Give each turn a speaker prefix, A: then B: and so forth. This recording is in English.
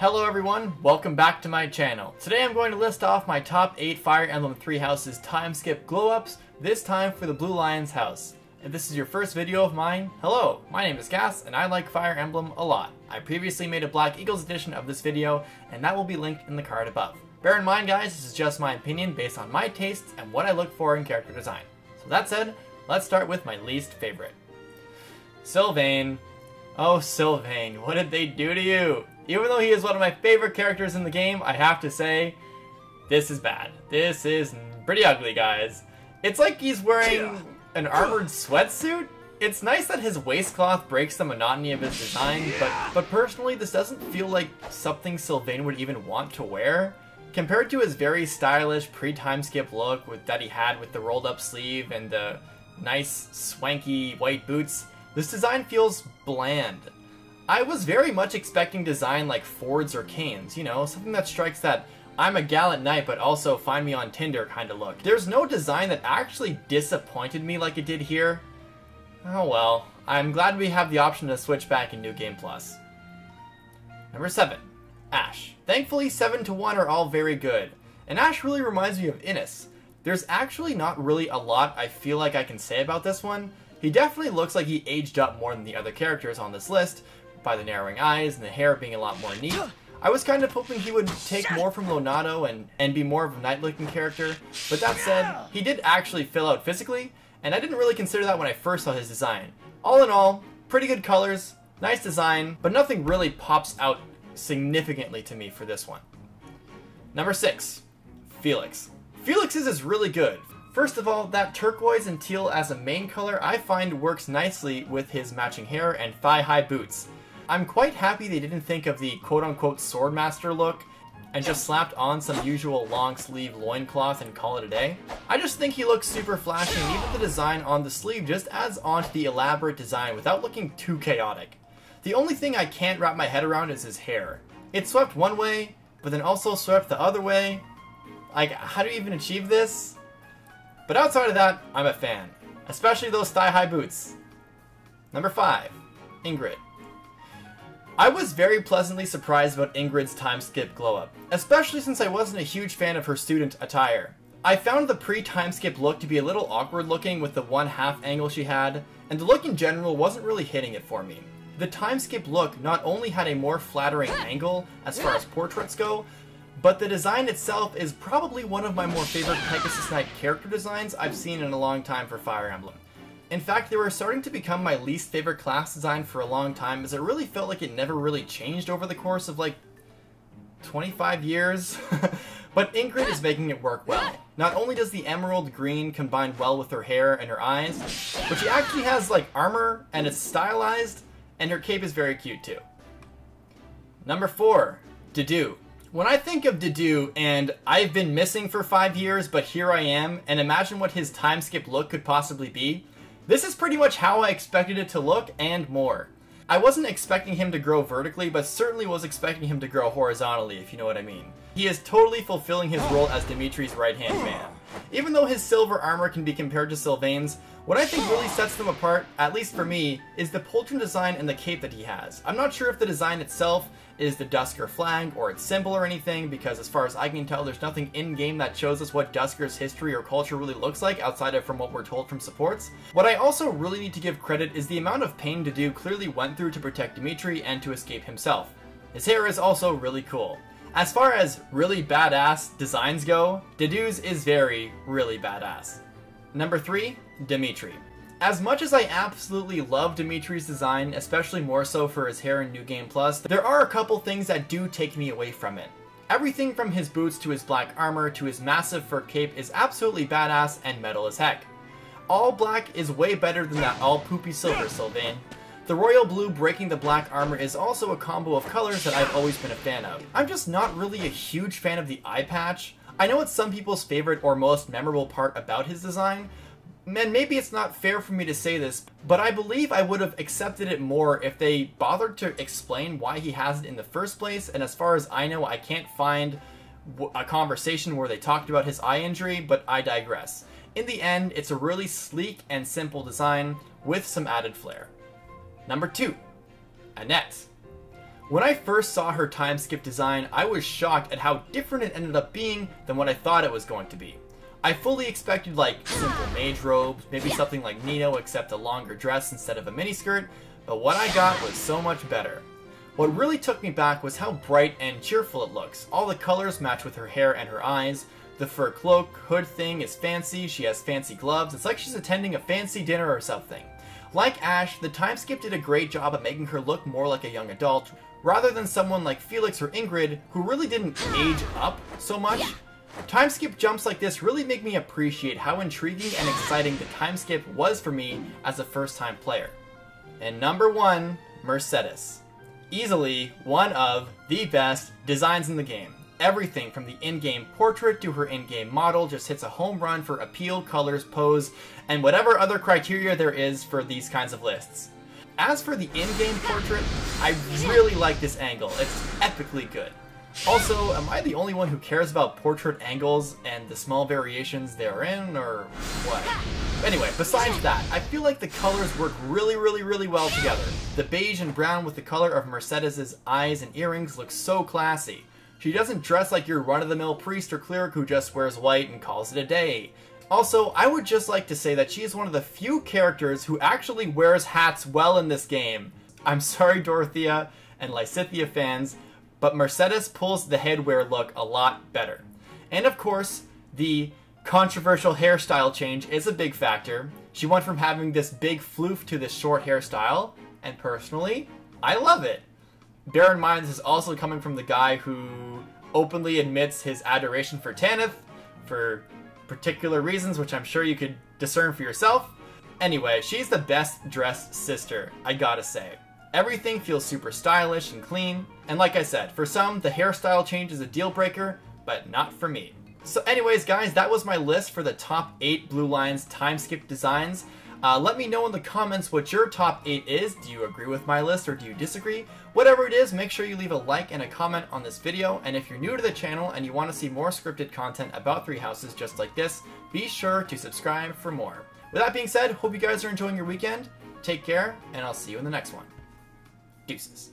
A: Hello everyone, welcome back to my channel. Today I'm going to list off my top 8 Fire Emblem 3 Houses Timeskip glow-ups, this time for the Blue Lion's house. If this is your first video of mine, hello, my name is Cass and I like Fire Emblem a lot. I previously made a Black Eagles edition of this video and that will be linked in the card above. Bear in mind guys, this is just my opinion based on my tastes and what I look for in character design. So that said, let's start with my least favorite. Sylvain. Oh Sylvain, what did they do to you? Even though he is one of my favorite characters in the game, I have to say, this is bad. This is pretty ugly, guys. It's like he's wearing an armored sweatsuit. It's nice that his waistcloth breaks the monotony of his design, but personally, this doesn't feel like something Sylvain would even want to wear. Compared to his very stylish pre-timeskip look that he had with the rolled up sleeve and the nice swanky white boots, this design feels bland. I was very much expecting design like Ford's or Kane's, you know, something that strikes that I'm a gallant knight but also find me on Tinder kind of look. There's no design that actually disappointed me like it did here. Oh well, I'm glad we have the option to switch back in New Game Plus. Number 7. Ash. Thankfully 7 to 1 are all very good, and Ash really reminds me of Innes. There's actually not really a lot I feel like I can say about this one. He definitely looks like he aged up more than the other characters on this list, by the narrowing eyes and the hair being a lot more neat. I was kind of hoping he would take more from Lonato and be more of a knight-looking character, but that said, he did actually fill out physically, and I didn't really consider that when I first saw his design. All in all, pretty good colors, nice design, but nothing really pops out significantly to me for this one. Number 6. Felix. Felix's is really good. First of all, that turquoise and teal as a main color I find works nicely with his matching hair and thigh-high boots. I'm quite happy they didn't think of the quote-unquote Swordmaster look and just slapped on some usual long-sleeve loincloth and call it a day. I just think he looks super flashy, and even the design on the sleeve just adds on to the elaborate design without looking too chaotic. The only thing I can't wrap my head around is his hair. It's swept one way, but then also swept the other way. Like, how do you even achieve this? But outside of that, I'm a fan. Especially those thigh-high boots. Number 5. Ingrid. I was very pleasantly surprised about Ingrid's timeskip glow-up, especially since I wasn't a huge fan of her student attire. I found the pre-timeskip look to be a little awkward looking with the 1/2 angle she had, and the look in general wasn't really hitting it for me. The timeskip look not only had a more flattering angle as far as portraits go, but the design itself is probably one of my more favorite Pegasus Knight character designs I've seen in a long time for Fire Emblem. In fact, they were starting to become my least favorite class design for a long time, as it really felt like it never really changed over the course of like 25 years. But Ingrid is making it work well. Not only does the emerald green combine well with her hair and her eyes, but she actually has like armor and it's stylized, and her cape is very cute too. Number 4. Dedue. When I think of Dedue, and I've been missing for 5 years, but here I am, and imagine what his timeskip look could possibly be, this is pretty much how I expected it to look, and more. I wasn't expecting him to grow vertically, but certainly was expecting him to grow horizontally, if you know what I mean. He is totally fulfilling his role as Dimitri's right-hand man. Even though his silver armor can be compared to Sylvain's, what I think really sets them apart, at least for me, is the pauldron design and the cape that he has. I'm not sure if the design itself is the Duscur flag or its symbol or anything, because as far as I can tell, there's nothing in-game that shows us what Duscur's history or culture really looks like outside of from what we're told from supports. What I also really need to give credit is the amount of pain Dedue clearly went through to protect Dimitri and to escape himself. His hair is also really cool. As far as really badass designs go, Dedue's is really badass. Number 3. Dimitri. As much as I absolutely love Dimitri's design, especially more so for his hair in New Game Plus, there are a couple things that do take me away from it. Everything from his boots to his black armor to his massive fur cape is absolutely badass and metal as heck. All black is way better than that all poopy silver, Sylvain. The royal blue breaking the black armor is also a combo of colors that I've always been a fan of. I'm just not really a huge fan of the eye patch. I know it's some people's favorite or most memorable part about his design, and maybe it's not fair for me to say this, but I believe I would have accepted it more if they bothered to explain why he has it in the first place, and as far as I know, I can't find a conversation where they talked about his eye injury, but I digress. In the end, it's a really sleek and simple design with some added flair. Number 2. Annette. When I first saw her time skip design, I was shocked at how different it ended up being than what I thought it was going to be. I fully expected like simple mage robes, maybe something like Nino except a longer dress instead of a miniskirt, but what I got was so much better. What really took me back was how bright and cheerful it looks. All the colors match with her hair and her eyes. The fur cloak, hood thing is fancy, she has fancy gloves, it's like she's attending a fancy dinner or something. Like Ash, the time skip did a great job at making her look more like a young adult, rather than someone like Felix or Ingrid, who really didn't age up so much. Time skip jumps like this really make me appreciate how intriguing and exciting the time skip was for me as a first-time player. And number 1, Merced. Easily one of the best designs in the game. Everything from the in-game portrait to her in-game model just hits a home run for appeal, colors, pose, and whatever other criteria there is for these kinds of lists. As for the in-game portrait, I really like this angle. It's epically good. Also, am I the only one who cares about portrait angles and the small variations therein, or what? Anyway, besides that, I feel like the colors work really well together. The beige and brown with the color of Merced's eyes and earrings looks so classy. She doesn't dress like your run-of-the-mill priest or cleric who just wears white and calls it a day. Also, I would just like to say that she is one of the few characters who actually wears hats well in this game. I'm sorry, Dorothea and Lysithea fans, but Merced pulls the headwear look a lot better. And of course, the controversial hairstyle change is a big factor. She went from having this big floof to this short hairstyle, and personally, I love it. Bear in mind, this is also coming from the guy who openly admits his adoration for Tanith, for particular reasons, which I'm sure you could discern for yourself. Anyway, she's the best dressed sister, I gotta say. Everything feels super stylish and clean, and like I said, for some, the hairstyle change is a deal breaker, but not for me. So anyways, guys, that was my list for the top 8 Blue Lions time skip designs. Let me know in the comments what your top 8 is. Do you agree with my list or do you disagree? Whatever it is, make sure you leave a like and a comment on this video. And if you're new to the channel and you want to see more scripted content about Three Houses just like this, be sure to subscribe for more. With that being said, hope you guys are enjoying your weekend. Take care, and I'll see you in the next one. Deuces.